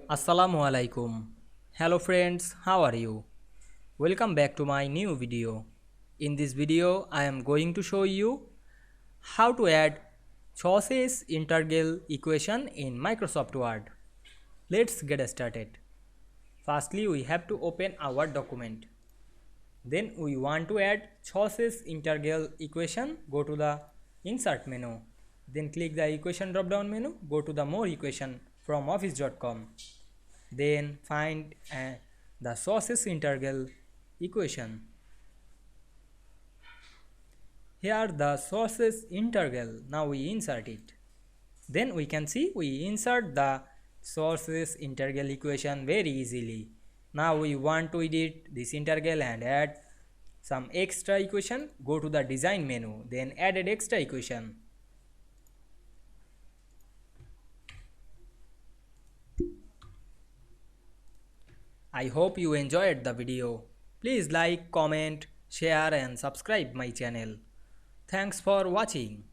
Assalamu Walaikum. Hello friends, how are you? Welcome back to my new video. In this video, I am going to show you how to add Cauchy's integral equation in Microsoft Word. Let's get started. Firstly, we have to open our document. Then we want to add Cauchy's integral equation. Go to the Insert menu. Then click the Equation drop down menu. Go to the More Equation from office.com. Then find the Cauchy's integral equation. Here the Cauchy's integral. Now we insert it. Then we can see we insert the Cauchy's integral equation very easily. Now we want to edit this integral and add some extra equation. Go to the design menu, then added extra equation. I hope you enjoyed the video. Please like, comment, share and subscribe my channel. Thanks for watching.